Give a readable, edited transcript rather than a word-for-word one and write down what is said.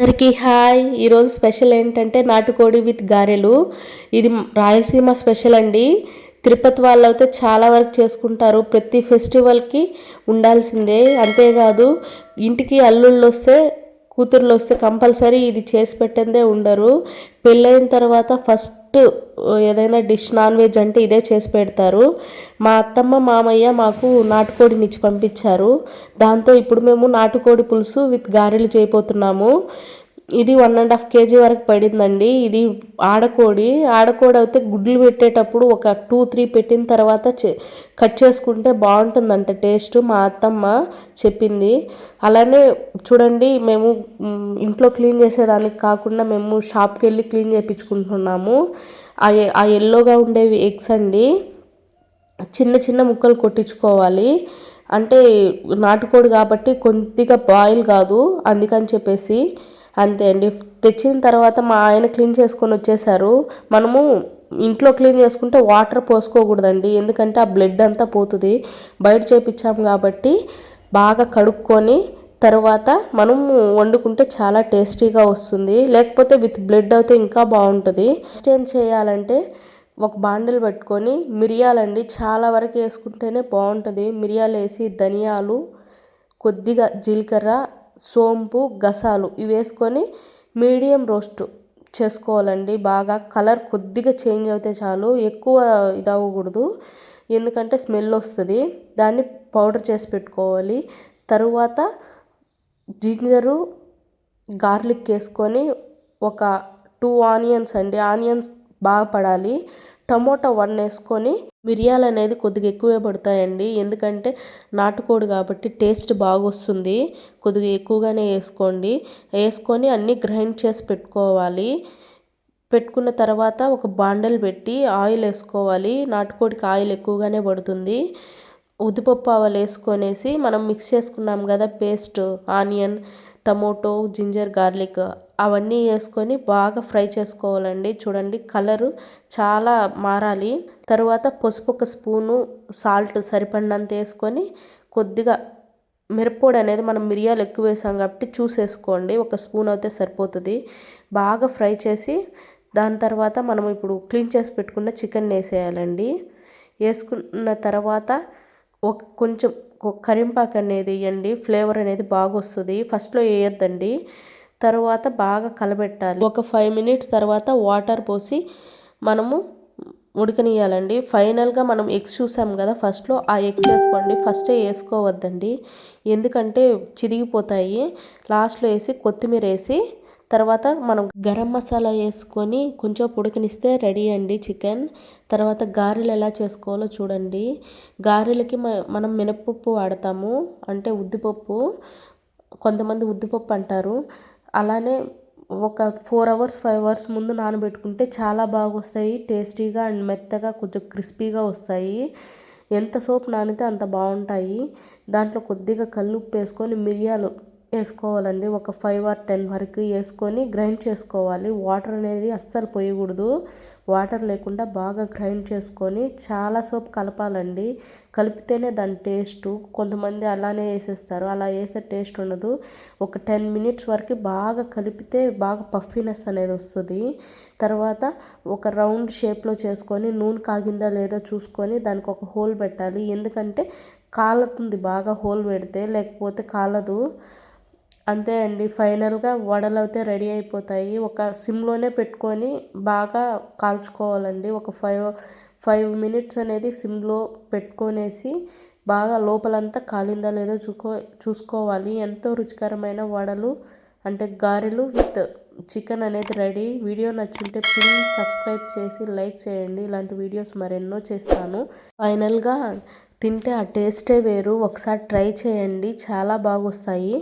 అందరికీ హాయ్. ఈరోజు స్పెషల్ ఏంటంటే నాటుకోడి విత్ గారెలు. ఇది రాయలసీమ స్పెషల్ అండి. తిరుపతి వాళ్ళు అయితే చాలా వరకు చేసుకుంటారు. ప్రతి ఫెస్టివల్కి ఉండాల్సిందే. అంతేకాదు ఇంటికి అల్లుళ్ళు వస్తే కూతుర్లు వస్తే కంపల్సరీ ఇది చేసి పెట్టందే ఉండరు. పెళ్ళైన తర్వాత ఫస్ట్ ఏదైనా డిష్ నాన్ వెజ్ అంటే ఇదే చేసి పెడతారు. మా అత్తమ్మ మామయ్య మాకు నాటుకోడిని ఇచ్చి పంపించారు. దాంతో ఇప్పుడు మేము నాటుకోడి పులుసు విత్ గారెలు చేయబోతున్నాము. ఇది 1.5 kg వరకు పడిందండి. ఇది ఆడకోడి అయితే గుడ్లు పెట్టేటప్పుడు ఒక 2-3 పెట్టిన తర్వాత కట్ చేసుకుంటే బాగుంటుందంట టేస్ట్. మా అత్తమ్మ చెప్పింది. అలానే చూడండి, మేము ఇంట్లో క్లీన్ చేసేదానికి కాకుండా మేము షాప్కి వెళ్ళి క్లీన్ చేయించుకుంటున్నాము. ఆ ఎల్లోగా ఉండేవి ఎగ్స్ అండి. చిన్న చిన్న ముక్కలు కొట్టించుకోవాలి. అంటే నాటుకోడి కాబట్టి కొద్దిగా బాయిల్ కాదు, అందుకని చెప్పేసి అంతే అండి. తెచ్చిన తర్వాత మా ఆయన క్లీన్ చేసుకొని వచ్చేసారు. మనము ఇంట్లో క్లీన్ చేసుకుంటే వాటర్ పోసుకోకూడదండి, ఎందుకంటే ఆ బ్లడ్ అంతా పోతుంది. బయట చేపించాము కాబట్టి బాగా కడుక్కొని తర్వాత మనం వండుకుంటే చాలా టేస్టీగా వస్తుంది. లేకపోతే విత్ బ్లడ్ అయితే ఇంకా బాగుంటుంది. నెక్స్ట్ ఏం చేయాలంటే ఒక బాండిల్ పెట్టుకొని మిరియాలండి చాలా వరకు వేసుకుంటేనే బాగుంటుంది. మిరియాలు వేసి ధనియాలు, కొద్దిగా జీలకర్ర, సోంపు, గసాలు ఇవి వేసుకొని మీడియం రోస్ట్ చేసుకోవాలండి. బాగా కలర్ కొద్దిగా చేంజ్ అయితే చాలు, ఎక్కువ ఇది అవ్వకూడదు, ఎందుకంటే స్మెల్ వస్తుంది. దాన్ని పౌడర్ చేసి పెట్టుకోవాలి. తరువాత జింజరు, గార్లిక్ వేసుకొని ఒక 2 ఆనియన్స్ అండి, ఆనియన్స్ బాగా పడాలి. టమోటా 1 వేసుకొని మిరియాలు అనేది కొద్దిగా ఎక్కువే పడతాయండి, ఎందుకంటే నాటుకోడి కాబట్టి టేస్ట్ బాగా వస్తుంది. కొద్దిగా ఎక్కువగానే వేసుకోండి. వేసుకొని అన్నీ గ్రైండ్ చేసి పెట్టుకోవాలి. పెట్టుకున్న తర్వాత ఒక బాండల్ పెట్టి ఆయిల్ వేసుకోవాలి. నాటుకోడికి ఆయిల్ ఎక్కువగానే పడుతుంది. ఉద్దిపప్పు ఆవాలు వేసుకొనేసి మనం మిక్స్ చేసుకున్నాం కదా paste, onion, tomato, ginger, garlic అవన్నీ వేసుకొని బాగా ఫ్రై చేసుకోవాలండి. చూడండి కలరు చాలా మారాలి. తర్వాత పసుపు 1 స్పూను, సాల్ట్ సరిపడినంత వేసుకొని కొద్దిగా మిరప్పొడి అనేది మనం మిరియాలు ఎక్కువ వేసాం కాబట్టి చూసేసుకోండి, 1 స్పూన్ అయితే సరిపోతుంది. బాగా ఫ్రై చేసి దాని తర్వాత మనం ఇప్పుడు క్లీన్ చేసి పెట్టుకున్న చికెన్ వేసేయాలండి. వేసుకున్న తర్వాత కొంచెం కరింపాకు అనేది వేయండి, ఫ్లేవర్ అనేది బాగా వస్తుంది. ఫస్ట్లో వేయొద్దండి. తర్వాత బాగా కలబెట్టాలి. ఒక 5 minutes తర్వాత వాటర్ పోసి మనము ఉడకనియాలండి. ఫైనల్గా మనం ఎగ్స్ చూసాం కదా, ఫస్ట్లో ఆ ఎగ్స్ వేసుకోండి. ఫస్టే వేసుకోవద్దండి, ఎందుకంటే చిరిగిపోతాయి. లాస్ట్లో వేసి కొత్తిమీర వేసి తర్వాత మనం గరం మసాలా వేసుకొని కొంచెం ఉడకనిస్తే రెడీ అండి చికెన్. తర్వాత గారెలు ఎలా చేసుకోవాలో చూడండి. గారెలకి మనం మినప్పప్పు వాడతాము, అంటే ఉద్దిపప్పు, కొంతమంది ఉద్దిపప్పు అంటారు. అలానే ఒక 4 hours 5 hours ముందు నానబెట్టుకుంటే చాలా బాగా వస్తాయి, టేస్టీగా అండ్ మెత్తగా కొంచెం క్రిస్పీగా వస్తాయి. ఎంత సోపు నానితే అంత బాగుంటాయి. దాంట్లో కొద్దిగా కల్లుప్పు వేసుకొని మిరియాలు వేసుకోవాలండి. ఒక 5 or 10 వరకు వేసుకొని గ్రైండ్ చేసుకోవాలి. వాటర్ అనేది అస్సలు పోయకూడదు. వాటర్ లేకుండా బాగా గ్రైండ్ చేసుకొని చాలా సేపు కలపాలండి. కలిపితేనే దాని టేస్టు. కొంతమంది అలానే వేసేస్తారు, అలా వేసే టేస్ట్ ఉండదు. ఒక 10 minutes వరకు బాగా కలిపితే బాగా పఫీనెస్ అనేది వస్తుంది. తర్వాత ఒక రౌండ్ షేప్లో చేసుకొని నూనె కాగిందా లేదా చూసుకొని దానికి ఒక హోల్ పెట్టాలి, ఎందుకంటే కాలుతుంది బాగా హోల్ పెడితే, లేకపోతే కాలదు. అంతే అండి, ఫైనల్గా వడలు అయితే రెడీ అయిపోతాయి. ఒక సిమ్లోనే పెట్టుకొని బాగా కాల్చుకోవాలండి. ఒక 5 minutes అనేది సిమ్లో పెట్టుకొనేసి బాగా లోపలంతా కాలిందా లేదో చూసుకోవాలి. ఎంతో రుచికరమైన వడలు అంటే గారెలు విత్ చికెన్ అనేది రెడీ. వీడియో నచ్చుంటే ప్లీజ్ సబ్స్క్రైబ్ చేసి లైక్ చేయండి. ఇలాంటి వీడియోస్ మరెన్నో చేస్తాను. ఫైనల్గా తింటే ఆ టేస్టే వేరు, ఒకసారి ట్రై చేయండి, చాలా బాగా వస్తాయి.